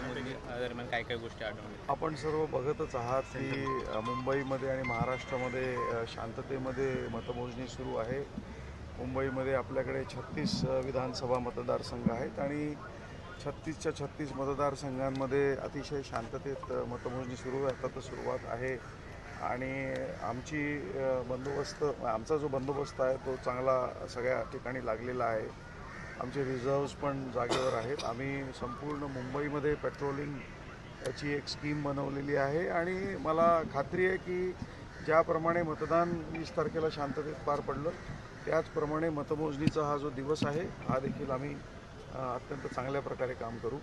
मतमोजणी दरम्यान काय काय गोष्टी आढळल्या? आपण सर्व बघतच आहात की मुंबईमध्ये आणि महाराष्ट्रामध्ये शांततेमध्ये मतमोजणी सुरू आहे. मुंबईमध्ये आपल्याकडे 36 विधानसभा मतदारसंघ आहेत आणि 36च्या 36 मतदारसंघांमध्ये अतिशय शांततेत मतमोजणी सुरू आहे. आता तर सुरुवात आहे आणि आमचा जो बंदोबस्त आहे तो चांगला सगळ्या ठिकाणी लागलेला आहे. आमचे रिझर्व्स पण जागेवर आहेत. आम्ही संपूर्ण मुंबईमध्ये पेट्रोलिंग याची एक स्कीम बनवलेली आहे आणि मला खात्री आहे की ज्याप्रमाणे मतदान 20 तारखेला शांततेत पार पडलं त्याचप्रमाणे मतमोजणीचा हा जो दिवस आहे हा देखील आम्ही अत्यंत चांगल्या प्रकारे काम करू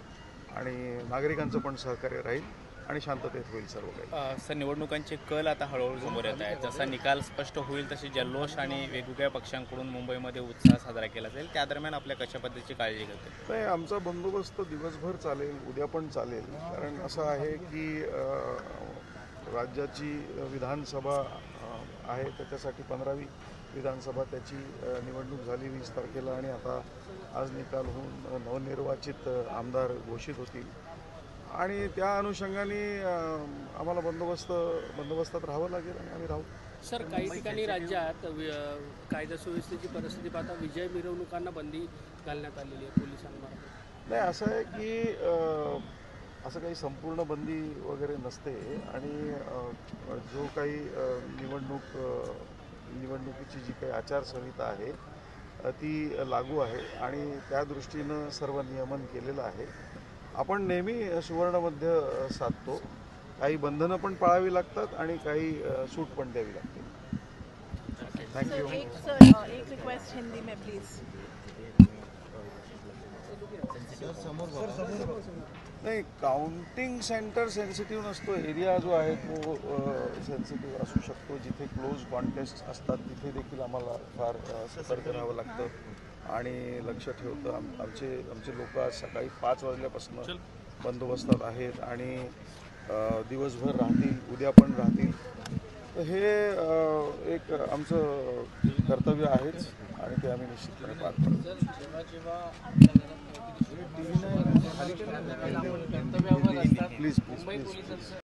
आणि नागरिकांचं पण सहकार्य राहील आणि शांततेत होईल सर्व काही. सर, निवडणुकांचे कल आता हळूहळू समोर येत आहेत. जसा निकाल स्पष्ट होईल तशी जल्लोष आणि वेगवेगळ्या पक्षांकडून मुंबईमध्ये उत्साह साजरा केला जाईल. त्या दरम्यान आपल्या कशा पद्धतीची काळजी घेते? नाही, आमचा बंदोबस्त दिवसभर चालेल, उद्या पण चालेल. कारण असं आहे की राज्याची विधानसभा आहे त्याच्यासाठी 15वी विधानसभा त्याची निवडणूक झाली 20 तारखेला आणि आता आज निकाल होऊन नवनिर्वाचित आमदार घोषित होतील आणि त्या अनुषंगाने आम्हाला बंदोबस्तात राहावं लागेल आणि आम्ही राहू. सर, काही ठिकाणी राज्यात कायदा सुव्यवस्थेची परिस्थिती पाहता विजय मिरवणुकांना बंदी घालण्यात आलेली आहे पोलिसांमार्फत. नाही, असं आहे की असं काही संपूर्ण बंदी वगैरे नसते आणि जो काही निवडणुकीची जी काही आचारसंहिता आहे ती लागू आहे आणि त्या दृष्टीनं सर्व नियमन केलेलं आहे. आपण नेहमी सुवर्णमध्य साधतो. काही बंधनं पण पाळावी लागतात आणि काही सूट पण द्यावी लागते. थँक्यू. एक रिक्वेस्ट हिंदी में प्लीज. नाही, काउंटिंग सेंटर सेन्सिटिव्ह नसतो. एरिया जो आहे तो सेन्सिटिव्ह असू शकतो. जिथे क्लोज कॉन्टेस्ट असतात तिथे देखील आम्हाला फार सतर्क राहावं लागतं आणि लक्ष ठेवतं. आमचे लोक आज सकाळी 5 वाजल्यापासून बंदोबस्तात आहेत आणि दिवसभर राहतील, उद्या पण राहतील. तर हे एक आमचं कर्तव्य आहेच आणि ते आम्ही निश्चितपणे पार पाडतो. प्लीज.